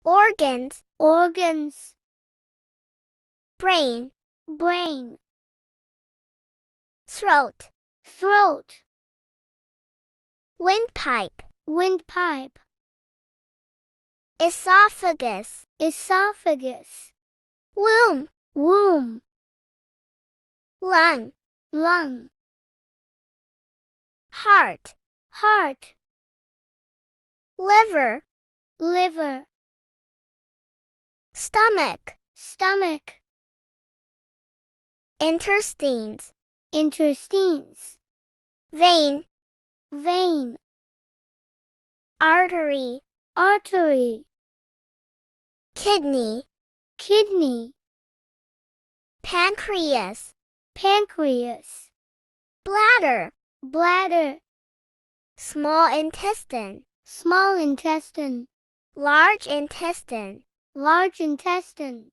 organs, organs, brain, brain, throat, throat, windpipe, windpipe, esophagus, esophagus, womb, womb, lung, lung, heart, heart, liver, liver, stomach, stomach, intestines, intestines, vein, vein, artery, artery, kidney, kidney, pancreas, pancreas, bladder, bladder, small intestine, small intestine, large intestine, large intestine,